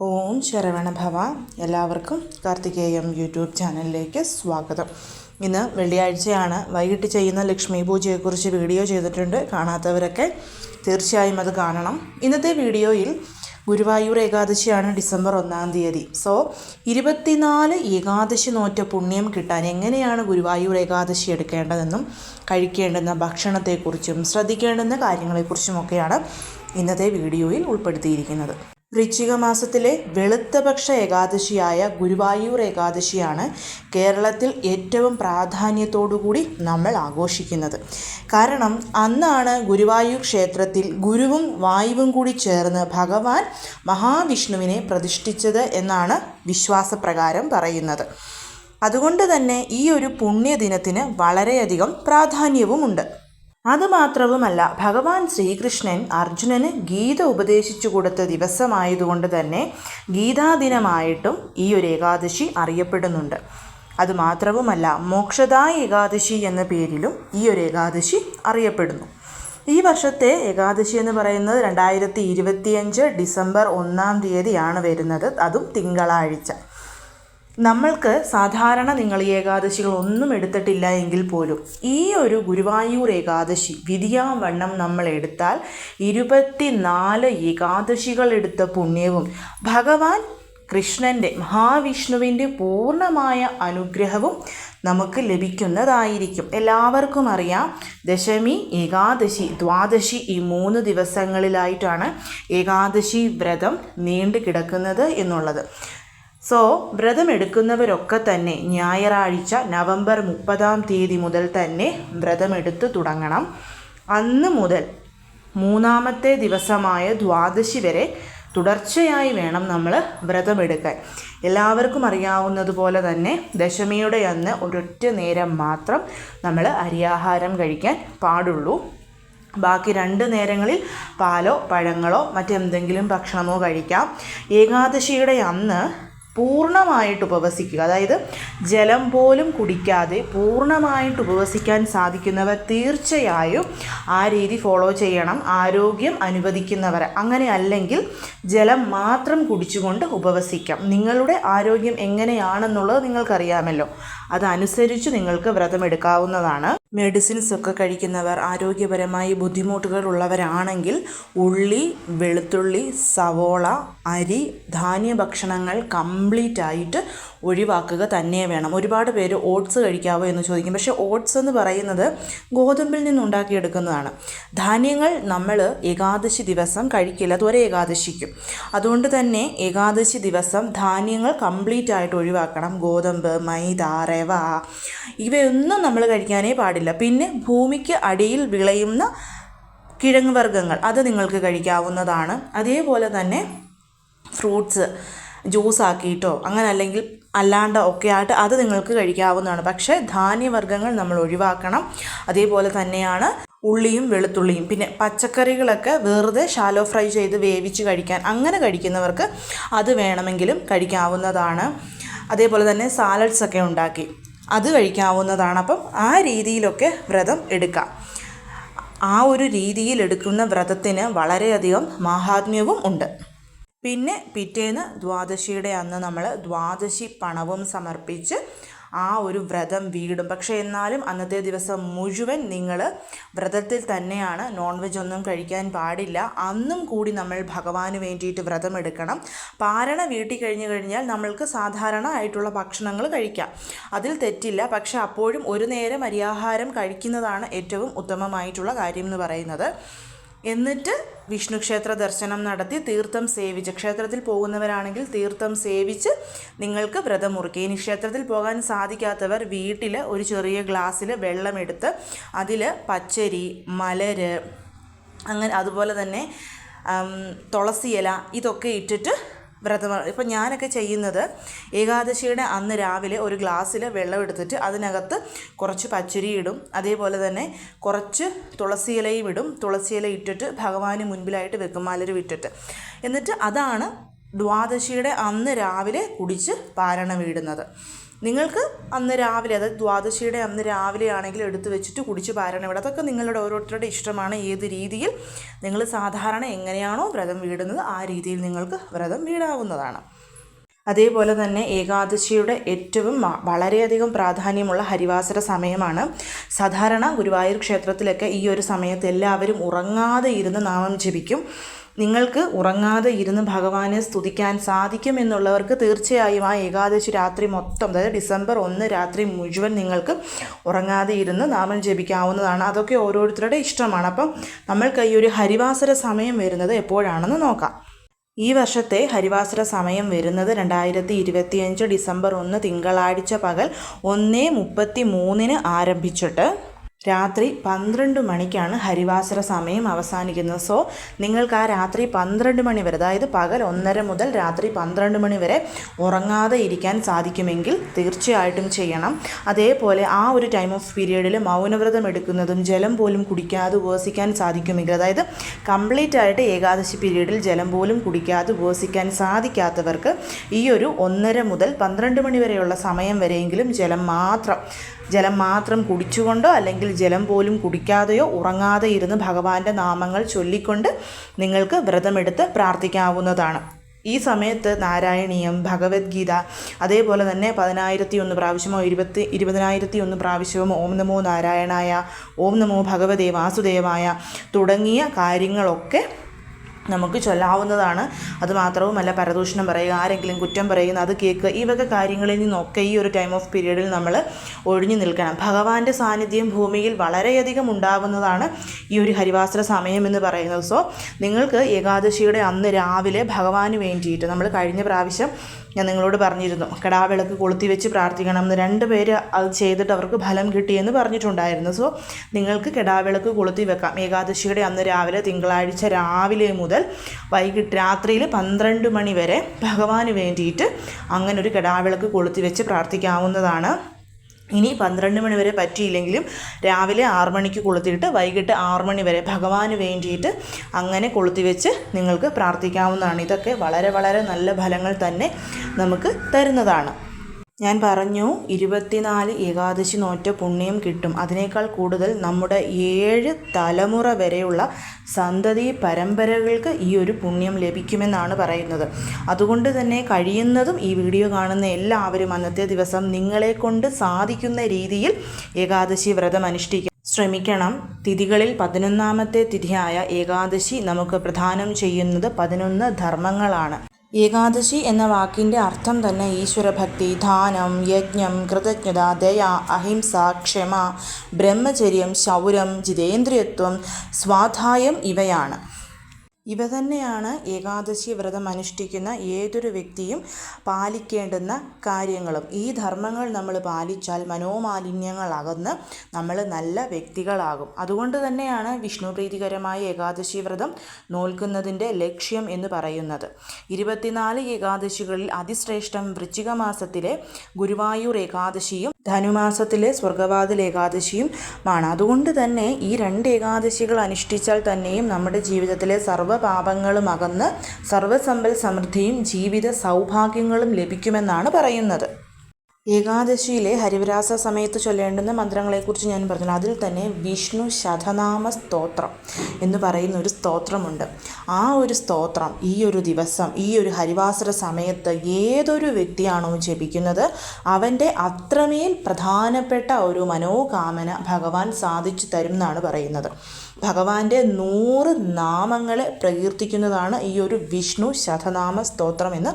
ഓം ശരവണഭവ. എല്ലാവർക്കും കാർത്തികേയം യൂട്യൂബ് ചാനലിലേക്ക് സ്വാഗതം. ഇന്ന് വെള്ളിയാഴ്ചയാണ്. വൈകിട്ട് ചെയ്യുന്ന ലക്ഷ്മി പൂജയെക്കുറിച്ച് വീഡിയോ ചെയ്തിട്ടുണ്ട്. കാണാത്തവരൊക്കെ തീർച്ചയായും അത് കാണണം. ഇന്നത്തെ വീഡിയോയിൽ ഗുരുവായൂർ ഏകാദശിയാണ്, ഡിസംബർ 1-ാം തീയതി. 24 ഏകാദശി നോറ്റ പുണ്യം കിട്ടാൻ എങ്ങനെയാണ് ഗുരുവായൂർ ഏകാദശി എടുക്കേണ്ടതെന്നും കഴിക്കേണ്ടുന്ന ഭക്ഷണത്തെക്കുറിച്ചും ശ്രദ്ധിക്കേണ്ടുന്ന കാര്യങ്ങളെക്കുറിച്ചുമൊക്കെയാണ് ഇന്നത്തെ വീഡിയോയിൽ ഉൾപ്പെടുത്തിയിരിക്കുന്നത്. വൃശ്ചിക മാസത്തിലെ വെളുത്തപക്ഷ ഏകാദശിയായ ഗുരുവായൂർ ഏകാദശിയാണ് കേരളത്തിൽ ഏറ്റവും പ്രാധാന്യത്തോടുകൂടി നമ്മൾ ആഘോഷിക്കുന്നത്. കാരണം അന്നാണ് ഗുരുവായൂർ ക്ഷേത്രത്തിൽ ഗുരുവും വായുവും കൂടി ചേർന്ന് ഭഗവാൻ മഹാവിഷ്ണുവിനെ പ്രതിഷ്ഠിച്ചത് എന്നാണ് വിശ്വാസപ്രകാരം പറയുന്നത്. അതുകൊണ്ട് തന്നെ ഈ ഒരു പുണ്യദിനത്തിന് വളരെയധികം പ്രാധാന്യവുമുണ്ട്. അതുമാത്രവുമല്ല, ഭഗവാൻ ശ്രീകൃഷ്ണൻ അർജുനന് ഗീത ഉപദേശിച്ചു കൊടുത്ത ദിവസമായതുകൊണ്ട് തന്നെ ഗീതാദിനമായിട്ടും ഈ ഒരു ഏകാദശി അറിയപ്പെടുന്നുണ്ട്. അതുമാത്രവുമല്ല, മോക്ഷദാ ഏകാദശി എന്ന പേരിലും ഈ ഒരു ഏകാദശി അറിയപ്പെടുന്നു. ഈ വർഷത്തെ ഏകാദശി എന്ന് പറയുന്നത് 2025 ഡിസംബർ 1-ാം തീയതിയാണ് വരുന്നത്. അതും തിങ്കളാഴ്ച. നമ്മൾക്ക് സാധാരണ നിങ്ങൾ ഈ ഏകാദശികൾ ഒന്നും എടുത്തിട്ടില്ല എങ്കിൽ പോലും ഈ ഒരു ഗുരുവായൂർ ഏകാദശി വിധിയാവണ്ണം നമ്മൾ എടുത്താൽ 24 ഏകാദശികൾ എടുത്ത പുണ്യവും ഭഗവാൻ കൃഷ്ണൻ്റെ മഹാവിഷ്ണുവിൻ്റെ പൂർണ്ണമായ അനുഗ്രഹവും നമുക്ക് ലഭിക്കുന്നതായിരിക്കും. എല്ലാവർക്കും അറിയാം, ദശമി, ഏകാദശി, ദ്വാദശി ഈ 3 ദിവസങ്ങളിലായിട്ടാണ് ഏകാദശി വ്രതം നീണ്ടു കിടക്കുന്നത് എന്നുള്ളത്. വ്രതം എടുക്കുന്നവരൊക്കെ തന്നെ ഞായറാഴ്ച നവംബർ 30-ാം തീയതി മുതൽ തന്നെ വ്രതമെടുത്ത് തുടങ്ങണം. അന്ന് മുതൽ 3-ാമത്തെ ദിവസമായ ദ്വാദശി വരെ തുടർച്ചയായി വേണം നമ്മൾ വ്രതമെടുക്കാൻ. എല്ലാവർക്കും അറിയാവുന്നതുപോലെ തന്നെ ദശമിയുടെ അന്ന് ഒരൊറ്റ നേരം മാത്രം നമ്മൾ അരിയാഹാരം കഴിക്കാൻ പാടുള്ളൂ. ബാക്കി 2 നേരങ്ങളിൽ പാലോ പഴങ്ങളോ മറ്റെന്തെങ്കിലും ഭക്ഷണമോ കഴിക്കാം. ഏകാദശിയുടെ അന്ന് പൂർണ്ണമായിട്ട് ഉപവസിക്കുക, അതായത് ജലം പോലും കുടിക്കാതെ പൂർണ്ണമായിട്ട് ഉപവസിക്കാൻ സാധിക്കുന്നവർ തീർച്ചയായും ആ രീതി ഫോളോ ചെയ്യണം. ആരോഗ്യം അനുവദിക്കുന്നവർ, അങ്ങനെ അല്ലെങ്കിൽ ജലം മാത്രം കുടിച്ചുകൊണ്ട് ഉപവസിക്കാം. നിങ്ങളുടെ ആരോഗ്യം എങ്ങനെയാണെന്നുള്ളത് നിങ്ങൾക്കറിയാമല്ലോ. അതനുസരിച്ച് നിങ്ങൾക്ക് വ്രതമെടുക്കാവുന്നതാണ്. മെഡിസിൻസ് ഒക്കെ കഴിക്കുന്നവർ, ആരോഗ്യപരമായി ബുദ്ധിമുട്ടുകൾ ഉള്ളവരാണെങ്കിൽ ഉള്ളി, വെളുത്തുള്ളി, സവോള, അരി, ധാന്യഭക്ഷണങ്ങൾ കംപ്ലീറ്റ് ആയിട്ട് ഒഴിവാക്കുക തന്നെ വേണം. ഒരുപാട് പേര് ഓട്സ് കഴിക്കാവോ എന്ന് ചോദിക്കും. പക്ഷേ ഓട്സ് എന്ന് പറയുന്നത് ഗോതമ്പിൽ നിന്നുണ്ടാക്കിയെടുക്കുന്നതാണ്. ധാന്യങ്ങൾ നമ്മൾ ഏകാദശി ദിവസം കഴിക്കില്ല, അത് ഒരേ ഏകാദശിക്കും. അതുകൊണ്ട് തന്നെ ഏകാദശി ദിവസം ധാന്യങ്ങൾ കംപ്ലീറ്റ് ആയിട്ട് ഒഴിവാക്കണം. ഗോതമ്പ്, മൈദ, റവ ഇവയൊന്നും നമ്മൾ കഴിക്കാനേ പാടില്ല. പിന്നെ ഭൂമിക്ക് അടിയിൽ വിളയുന്ന കിഴങ്ങ് വർഗ്ഗങ്ങൾ അത് നിങ്ങൾക്ക് കഴിക്കാവുന്നതാണ്. അതേപോലെ തന്നെ ഫ്രൂട്ട്സ് ജ്യൂസ് ആക്കിയിട്ടോ അങ്ങനെ അല്ലെങ്കിൽ അല്ലാണ്ട് ഒക്കെ ആയിട്ട് അത് നിങ്ങൾക്ക് കഴിക്കാവുന്നതാണ്. പക്ഷേ ധാന്യവർഗ്ഗങ്ങൾ നമ്മൾ ഒഴിവാക്കണം. അതേപോലെ തന്നെയാണ് ഉള്ളിയും വെളുത്തുള്ളിയും. പിന്നെ പച്ചക്കറികളൊക്കെ വെറുതെ ഷാലോ ഫ്രൈ ചെയ്ത് വേവിച്ച് കഴിക്കാൻ, അങ്ങനെ കഴിക്കുന്നവർക്ക് അത് വേണമെങ്കിലും കഴിക്കാവുന്നതാണ്. അതേപോലെ തന്നെ സാലഡ്സ് ഒക്കെ ഉണ്ടാക്കി അത് കഴിക്കാവുന്നതാണ്. അപ്പം ആ രീതിയിലൊക്കെ വ്രതം എടുക്കാം. ആ ഒരു രീതിയിൽ എടുക്കുന്ന വ്രതത്തിന് വളരെയധികം മാഹാത്മ്യവും ഉണ്ട്. പിന്നെ പിറ്റേന്ന് ദ്വാദശിയുടെ അന്ന് നമ്മൾ ദ്വാദശി പണവും സമർപ്പിച്ച് ആ ഒരു വ്രതം വീടും. പക്ഷേ എന്നാലും അന്നത്തെ ദിവസം മുഴുവൻ നിങ്ങൾ വ്രതത്തിൽ തന്നെയാണ്. നോൺ വെജ് ഒന്നും കഴിക്കാൻ പാടില്ല. അന്നും കൂടി നമ്മൾ ഭഗവാന് വേണ്ടിയിട്ട് വ്രതം എടുക്കണം. പാരണ വീട്ടിൽ കഴിഞ്ഞു കഴിഞ്ഞാൽ നമ്മൾക്ക് സാധാരണ ആയിട്ടുള്ള ഭക്ഷണങ്ങൾ കഴിക്കാം, അതിൽ തെറ്റില്ല. പക്ഷേ അപ്പോഴും ഒരു നേരം അരിയാഹാരം കഴിക്കുന്നതാണ് ഏറ്റവും ഉത്തമമായിട്ടുള്ള കാര്യം എന്ന് പറയുന്നത്. എന്നിട്ട് വിഷ്ണു ക്ഷേത്ര ദർശനം നടത്തി തീർത്ഥം സേവിച്ച്, ക്ഷേത്രത്തിൽ പോകുന്നവരാണെങ്കിൽ തീർത്ഥം സേവിച്ച് നിങ്ങൾക്ക് വ്രതം മുറിക്കുക. ഇനി ക്ഷേത്രത്തിൽ പോകാൻ സാധിക്കാത്തവർ വീട്ടിൽ ഒരു ചെറിയ ഗ്ലാസ്സിൽ വെള്ളമെടുത്ത് അതിൽ പച്ചരി, മലര്, അങ്ങനെ അതുപോലെ തന്നെ തുളസിയില ഇതൊക്കെ ഇട്ടിട്ട് വ്രതം. ഇപ്പം ഞാനൊക്കെ ചെയ്യുന്നത് ഏകാദശിയുടെ അന്ന് രാവിലെ ഒരു ഗ്ലാസ്സിൽ വെള്ളം എടുത്തിട്ട് അതിനകത്ത് കുറച്ച് പച്ചരി ഇടും, അതേപോലെ തന്നെ കുറച്ച് തുളസിയിലയും ഇടും. തുളസിയില ഇട്ടിട്ട് ഭഗവാന് മുൻപിലായിട്ട് വെക്കും, മലര് വിട്ടിട്ട്. എന്നിട്ട് അതാണ് ദ്വാദശിയുടെ അന്ന് രാവിലെ കുടിച്ച് പാരണ വീടുന്നത്. നിങ്ങൾക്ക് അന്ന് രാവിലെ, അതായത് ദ്വാദശിയുടെ അന്ന് രാവിലെ ആണെങ്കിൽ എടുത്തു വെച്ചിട്ട് കുടിച്ച് പാരണം ഇവിടെ. അതൊക്കെ നിങ്ങളുടെ ഓരോരുത്തരുടെ ഇഷ്ടമാണ്. ഏത് രീതിയിൽ നിങ്ങൾ സാധാരണ എങ്ങനെയാണോ വ്രതം വീടുന്നത് ആ രീതിയിൽ നിങ്ങൾക്ക് വ്രതം വീടാവുന്നതാണ്. അതേപോലെ തന്നെ ഏകാദശിയുടെ ഏറ്റവും വളരെയധികം പ്രാധാന്യമുള്ള ഹരിവാസര സമയമാണ്. സാധാരണ ഗുരുവായൂർ ക്ഷേത്രത്തിലൊക്കെ ഈ ഒരു സമയത്ത് എല്ലാവരും ഉറങ്ങാതെ ഇരുന്ന് നാമം ജപിക്കും. നിങ്ങൾക്ക് ഉറങ്ങാതെ ഇരുന്ന് ഭഗവാനെ സ്തുതിക്കാൻ സാധിക്കുമെന്നുള്ളവർക്ക് തീർച്ചയായും ആ ഏകാദശി രാത്രി മൊത്തം, അതായത് ഡിസംബർ 1 രാത്രി മുഴുവൻ നിങ്ങൾക്ക് ഉറങ്ങാതെ ഇരുന്ന് നാമം ജപിക്കാവുന്നതാണ്. അതൊക്കെ ഓരോരുത്തരുടെ ഇഷ്ടമാണ്. അപ്പം നമ്മൾക്ക് ഈ ഒരു ഹരിവാസര സമയം വരുന്നത് എപ്പോഴാണെന്ന് നോക്കാം. ഈ വർഷത്തെ ഹരിവാസര സമയം വരുന്നത് 2025 ഡിസംബർ 1 തിങ്കളാഴ്ച പകൽ 1:33 ആരംഭിച്ചിട്ട് രാത്രി 12 മണിക്കാണ് ഹരിവാസര സമയം അവസാനിക്കുന്നത്. സോ നിങ്ങൾക്ക് ആ രാത്രി 12 മണി വരെ, അതായത് പകൽ 1:30 മുതൽ രാത്രി 12 മണി വരെ ഉറങ്ങാതെ ഇരിക്കാൻ സാധിക്കുമെങ്കിൽ തീർച്ചയായിട്ടും ചെയ്യണം. അതേപോലെ ആ ഒരു ടൈം ഓഫ് പീരീഡിൽ മൗനവ്രതം എടുക്കുന്നതും ജലം പോലും കുടിക്കാതെ ഉപവസിക്കാൻ സാധിക്കുമെങ്കിൽ, അതായത് കംപ്ലീറ്റ് ആയിട്ട് ഏകാദശി പീരീഡിൽ ജലം പോലും കുടിക്കാതെ ഉപവസിക്കാൻ സാധിക്കാത്തവർക്ക് ഈ ഒരു 1:30 മുതൽ 12 മണി വരെയുള്ള സമയം വരെയെങ്കിലും ജലം മാത്രം കുടിച്ചുകൊണ്ടോ അല്ലെങ്കിൽ ജലം പോലും കുടിക്കാതെയോ ഉറങ്ങാതെ ഇരുന്ന് ഭഗവാന്റെ നാമങ്ങൾ ചൊല്ലിക്കൊണ്ട് നിങ്ങൾക്ക് വ്രതമെടുത്ത് പ്രാർത്ഥിക്കാവുന്നതാണ്. ഈ സമയത്ത് നാരായണീയം, ഭഗവത്ഗീത, അതേപോലെ തന്നെ 10,001 പ്രാവശ്യമോ 20,001 പ്രാവശ്യമോ ഓം നമോ നാരായണായ, ഓം നമോ ഭഗവതേ വാസുദേവായ തുടങ്ങിയ കാര്യങ്ങളൊക്കെ നമുക്ക് ചൊല്ലാവുന്നതാണ്. അതുമാത്രവുമല്ല, പരദൂഷണം പറയുക, ആരെങ്കിലും കുറ്റം പറയുന്ന അത് കേൾക്കുക, ഈ വക കാര്യങ്ങളിൽ നിന്നൊക്കെ ഈ ഒരു ടൈം ഓഫ് പീരീഡിൽ നമ്മൾ ഒഴിഞ്ഞു നിൽക്കണം. ഭഗവാന്റെ സാന്നിധ്യം ഭൂമിയിൽ വളരെയധികം ഉണ്ടാകുന്നതാണ് ഈ ഒരു ഹരിവാസര സമയം എന്ന് പറയുന്നത്. സോ നിങ്ങൾക്ക് ഏകാദശിയുടെ അന്ന് രാവിലെ ഭഗവാന് വേണ്ടിയിട്ട്, നമ്മൾ കഴിഞ്ഞ പ്രാവശ്യം ഞാൻ നിങ്ങളോട് പറഞ്ഞിരുന്നു, കടാവിളക്ക് കൊളുത്തി വെച്ച് പ്രാർത്ഥിക്കണം എന്ന്. 2 പേര് അത് ചെയ്തിട്ട് അവർക്ക് ഫലം കിട്ടിയെന്ന് പറഞ്ഞിട്ടുണ്ടായിരുന്നു. സോ നിങ്ങൾക്ക് കടാവിളക്ക് കൊളുത്തി വെക്കാം. ഏകാദശിയുടെ അന്ന് രാവിലെ, തിങ്കളാഴ്ച രാവിലെ മുതൽ വൈകിട്ട് രാത്രിയിൽ 12 മണി വരെ ഭഗവാന് വേണ്ടിയിട്ട് അങ്ങനൊരു കടാവിളക്ക് കൊളുത്തി വെച്ച് പ്രാർത്ഥിക്കാവുന്നതാണ്. ഇനി 12 മണി വരെ പറ്റിയില്ലെങ്കിലും രാവിലെ 6 മണിക്ക് കൊളുത്തിയിട്ട് വൈകിട്ട് 6 മണി വരെ ഭഗവാന് വേണ്ടിയിട്ട് അങ്ങനെ കൊളുത്തി വെച്ച് നിങ്ങൾക്ക് പ്രാർത്ഥിക്കാവുന്നതാണ്. ഇതൊക്കെ വളരെ വളരെ നല്ല ഫലങ്ങൾ തന്നെ നമുക്ക് തരുന്നതാണ്. ഞാൻ പറഞ്ഞു 24 ഏകാദശി നോറ്റ പുണ്യം കിട്ടും. അതിനേക്കാൾ കൂടുതൽ നമ്മുടെ 7 തലമുറ വരെയുള്ള സന്തതി പരമ്പരകൾക്ക് ഈ ഒരു പുണ്യം ലഭിക്കുമെന്നാണ് പറയുന്നത്. അതുകൊണ്ട് തന്നെ കഴിയുന്നതും ഈ വീഡിയോ കാണുന്ന എല്ലാവരും അന്നത്തെ ദിവസം നിങ്ങളെക്കൊണ്ട് സാധിക്കുന്ന രീതിയിൽ ഏകാദശി വ്രതം അനുഷ്ഠിക്കാൻ ശ്രമിക്കണം. തിഥികളിൽ 11ാമത്തെ തിഥിയായ ഏകാദശി നമുക്ക് പ്രദാനം ചെയ്യുന്നത് 11 ധർമ്മങ്ങളാണ്. ഏകാദശി എന്ന വാക്കിൻ്റെ അർത്ഥം തന്നെ ഈശ്വരഭക്തി, ദാനം, യജ്ഞം, കൃതജ്ഞത, ദയ, അഹിംസ, ക്ഷമ, ബ്രഹ്മചര്യം, ശൗര്യം, ജിതേന്ദ്രിയത്വം, സ്വാധ്യായം ഇവയാണ്. ഇവ തന്നെയാണ് ഏകാദശി വ്രതം അനുഷ്ഠിക്കുന്ന ഏതൊരു വ്യക്തിയും പാലിക്കേണ്ടുന്ന കാര്യങ്ങളും. ഈ ധർമ്മങ്ങൾ നമ്മൾ പാലിച്ചാൽ മനോമാലിന്യങ്ങൾ അകന്ന് നമ്മൾ നല്ല വ്യക്തികളാകും. അതുകൊണ്ട് തന്നെയാണ് വിഷ്ണു പ്രീതികരമായ ഏകാദശി വ്രതം നോൽക്കുന്നതിൻ്റെ ലക്ഷ്യം എന്ന് പറയുന്നത്. 24 ഏകാദശികളിൽ അതിശ്രേഷ്ഠം വൃശ്ചിക മാസത്തിലെ ഗുരുവായൂർ ഏകാദശിയും ധനുമാസത്തിലെ സ്വർഗവാതിൽ ഏകാദശിയുമാണ്. അതുകൊണ്ട് തന്നെ ഈ 2 ഏകാദശികൾ അനുഷ്ഠിച്ചാൽ തന്നെയും നമ്മുടെ ജീവിതത്തിലെ സർവ്വപാപങ്ങളും അകന്ന് സർവ്വസമ്പൽ സമൃദ്ധിയും ജീവിത സൗഭാഗ്യങ്ങളും ലഭിക്കുമെന്നാണ് പറയുന്നത്. ഏകാദശിയിലെ ഹരിവരാസ സമയത്ത് ചൊല്ലേണ്ടുന്ന മന്ത്രങ്ങളെക്കുറിച്ച് ഞാൻ പറഞ്ഞു. അതിൽ തന്നെ വിഷ്ണു ശതനാമ സ്തോത്രം എന്ന് പറയുന്ന ഒരു സ്തോത്രമുണ്ട്. ആ ഒരു സ്തോത്രം ഈ ഒരു ദിവസം, ഈ ഒരു ഹരിവാസര സമയത്ത് ഏതൊരു വ്യക്തിയാണോ ജപിക്കുന്നത് അവൻ്റെ അത്രമേൽ പ്രധാനപ്പെട്ട ഒരു മനോകാമന ഭഗവാൻ സാധിച്ചു തരും എന്നാണ് പറയുന്നത്. ഭഗവാന്റെ 100 നാമങ്ങളെ പ്രകീർത്തിക്കുന്നതാണ് ഈ ഒരു വിഷ്ണു ശതനാമ സ്തോത്രം എന്ന്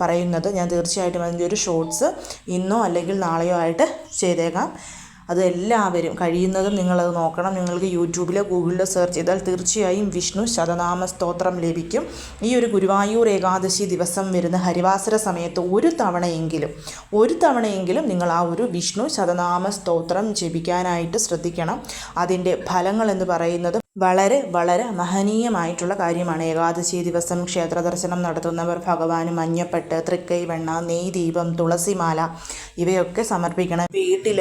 പറയുന്നത്. ഞാൻ തീർച്ചയായിട്ടും അതിൻ്റെ ഒരു ഷോർട്സ് ഇന്നോ അല്ലെങ്കിൽ നാളെയോ ആയിട്ട് ചെയ്തേക്കാം. അത് എല്ലാവരും കഴിയുന്നതും നിങ്ങളത് നോക്കണം. നിങ്ങൾക്ക് യൂട്യൂബിലോ ഗൂഗിളിലോ സെർച്ച് ചെയ്താൽ തീർച്ചയായും വിഷ്ണു ശതനാമ സ്തോത്രം ലഭിക്കും. ഈ ഒരു ഗുരുവായൂർ ഏകാദശി ദിവസം വരുന്ന ഹരിവാസര സമയത്ത് ഒരു തവണയെങ്കിലും നിങ്ങൾ ആ ഒരു വിഷ്ണു ശതനാമ സ്തോത്രം ജപിക്കാനായിട്ട് ശ്രദ്ധിക്കണം. അതിൻ്റെ ഫലങ്ങൾ എന്ന് പറയുന്നത് വളരെ വളരെ മഹനീയമായിട്ടുള്ള കാര്യമാണ്. ഏകാദശി ദിവസം ക്ഷേത്ര ദർശനം നടത്തുന്നവർ ഭഗവാന് മഞ്ഞപ്പെട്ട്, തൃക്കൈ വെണ്ണ, നെയ്ദീപം, തുളസിമാല ഇവയൊക്കെ സമർപ്പിക്കണം. വീട്ടിൽ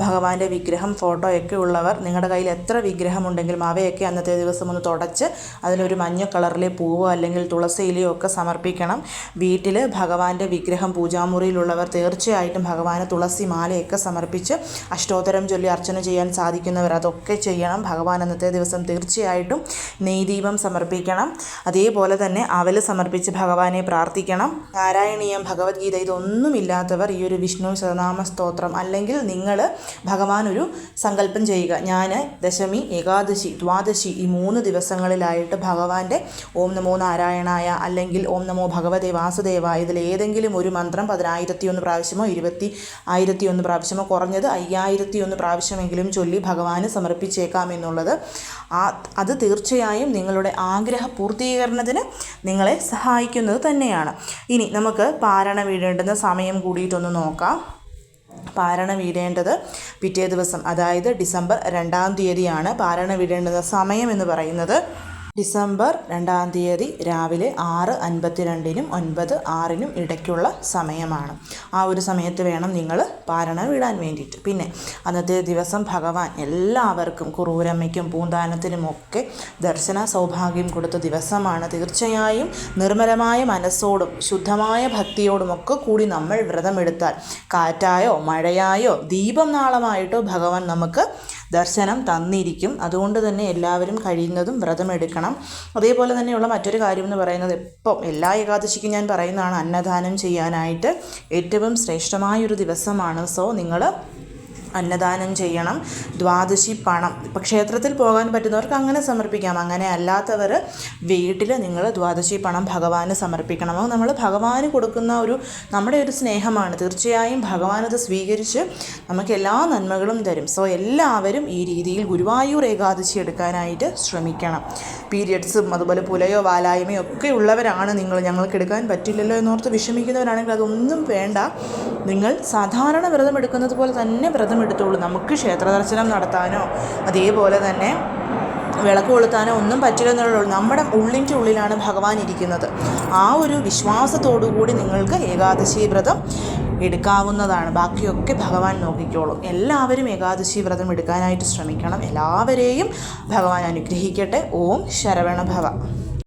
ഭഗവാന്റെ വിഗ്രഹം ഫോട്ടോയൊക്കെ ഉള്ളവർ നിങ്ങളുടെ കയ്യിൽ എത്ര വിഗ്രഹമുണ്ടെങ്കിലും അവയൊക്കെ അന്നത്തെ ദിവസം ഒന്ന് തുടച്ച് അതിലൊരു മഞ്ഞ കളറിലെ പൂവോ അല്ലെങ്കിൽ തുളസി ഇലയോ ഒക്കെ സമർപ്പിക്കണം. വീട്ടിൽ ഭഗവാന്റെ വിഗ്രഹം പൂജാമുറിയിലുള്ളവർ തീർച്ചയായിട്ടും ഭഗവാന് തുളസി മാലയൊക്കെ സമർപ്പിച്ച് അഷ്ടോത്തരം ചൊല്ലി അർച്ചന ചെയ്യാൻ സാധിക്കുന്നവർ അതൊക്കെ ചെയ്യണം. ഭഗവാൻ അന്നത്തെ ദിവസം തീർച്ചയായിട്ടും നെയ്ദീപം സമർപ്പിക്കണം. അതേപോലെ തന്നെ അവൽ സമർപ്പിച്ച് ഭഗവാനെ പ്രാർത്ഥിക്കണം. നാരായണീയം, ഭഗവത്ഗീത ഇതൊന്നുമില്ലാത്തവർ ഈ ഒരു വിഷ്ണു സഹസ്രനാമ സ്തോത്രം അല്ലെങ്കിൽ നിങ്ങൾ ഭഗവാൻ ഒരു സങ്കല്പം ചെയ്യുക. ഞാൻ ദശമി, ഏകാദശി, ദ്വാദശി ഈ 3 ദിവസങ്ങളിലായിട്ട് ഭഗവാന്റെ ഓം നമോ നാരായണായ അല്ലെങ്കിൽ ഓം നമോ ഭഗവതേ വാസുദേവായ ഇതിലേതെങ്കിലും ഒരു മന്ത്രം 10,001 പ്രാവശ്യമോ 20,001 പ്രാവശ്യമോ കുറഞ്ഞത് 5,001 പ്രാവശ്യമെങ്കിലും ചൊല്ലി ഭഗവാന് സമർപ്പിച്ചേക്കാമെന്നുള്ളത് അത് തീർച്ചയായും നിങ്ങളുടെ ആഗ്രഹ പൂർത്തീകരണത്തിന് നിങ്ങളെ സഹായിക്കുന്നത് തന്നെയാണ്. ഇനി നമുക്ക് പാരണ വീഴേണ്ടുന്ന സമയം കൂടിയിട്ടൊന്ന് നോക്കാം. പാരണ വീഴേണ്ടത് പിറ്റേ ദിവസം, അതായത് ഡിസംബർ 2-ാം തീയതിയാണ്. പാരണ വീഴേണ്ടുന്ന സമയം എന്ന് പറയുന്നത് ഡിസംബർ 2-ാം തീയതി രാവിലെ 6:52-നും 9:06-നും ഇടയ്ക്കുള്ള സമയമാണ്. ആ ഒരു സമയത്ത് വേണം നിങ്ങൾ പാരണ വീഴാൻ വേണ്ടിയിട്ട്. പിന്നെ അന്നത്തെ ദിവസം ഭഗവാൻ എല്ലാവർക്കും, കുറൂരമ്മയ്ക്കും പൂന്താനത്തിനുമൊക്കെ ദർശന സൗഭാഗ്യം കൊടുത്ത ദിവസമാണ്. തീർച്ചയായും നിർമ്മലമായ മനസ്സോടും ശുദ്ധമായ ഭക്തിയോടുമൊക്കെ കൂടി നമ്മൾ വ്രതമെടുത്താൽ കാറ്റായോ മഴയായോ ദീപം നാളമായിട്ടോ ഭഗവാൻ നമുക്ക് ദർശനം തന്നിരിക്കും. അതുകൊണ്ട് തന്നെ എല്ലാവരും കഴിയുന്നതും വ്രതമെടുക്കണം. അതേപോലെ തന്നെയുള്ള മറ്റൊരു കാര്യം എന്ന് പറയുന്നത്, എപ്പം എല്ലാ ഏകാദശിക്കും ഞാൻ പറയുന്നതാണ്, അന്നദാനം ചെയ്യാനായിട്ട് ഏറ്റവും ശ്രേഷ്ഠമായൊരു ദിവസമാണ്. സോ നിങ്ങൾ അന്നദാനം ചെയ്യണം. ദ്വാദശി പണം ഇപ്പം ക്ഷേത്രത്തിൽ പോകാൻ പറ്റുന്നവർക്ക് അങ്ങനെ സമർപ്പിക്കാം. അങ്ങനെ അല്ലാത്തവർ വീട്ടിൽ നിങ്ങൾ ദ്വാദശി പണം ഭഗവാന് സമർപ്പിക്കണം. അത് നമ്മൾ ഭഗവാന് കൊടുക്കുന്ന നമ്മുടെ ഒരു സ്നേഹമാണ്. തീർച്ചയായും ഭഗവാനത് സ്വീകരിച്ച് നമുക്ക് എല്ലാ നന്മകളും തരും. സോ എല്ലാവരും ഈ രീതിയിൽ ഗുരുവായൂർ ഏകാദശി എടുക്കാനായിട്ട് ശ്രമിക്കണം. പീരിയഡ്സും അതുപോലെ പുലയോ വാലായ്മയോ ഒക്കെ ഉള്ളവരാണ് നിങ്ങൾ, ഞങ്ങൾക്ക് എടുക്കാൻ പറ്റില്ലല്ലോ എന്നോർത്ത് വിഷമിക്കുന്നവരാണെങ്കിൽ അതൊന്നും വേണ്ട. നിങ്ങൾ സാധാരണ വ്രതം എടുക്കുന്നത് പോലെ തന്നെ വ്രതം എടുത്തോളൂ. നമുക്ക് ക്ഷേത്ര ദർശനം നടത്താനോ അതേപോലെ തന്നെ വിളക്ക് കൊളുത്താനോ ഒന്നും പറ്റില്ലെന്നുള്ളൂ. നമ്മുടെ ഉള്ളിൻ്റെ ഉള്ളിലാണ് ഭഗവാൻ ഇരിക്കുന്നത്. ആ ഒരു വിശ്വാസത്തോടു കൂടി നിങ്ങൾക്ക് ഏകാദശി വ്രതം എടുക്കാവുന്നതാണ്. ബാക്കിയൊക്കെ ഭഗവാൻ നോക്കിക്കോളും. എല്ലാവരും ഏകാദശി വ്രതം എടുക്കാനായിട്ട് ശ്രമിക്കണം. എല്ലാവരെയും ഭഗവാൻ അനുഗ്രഹിക്കട്ടെ. ഓം ശരവണ ഭവ.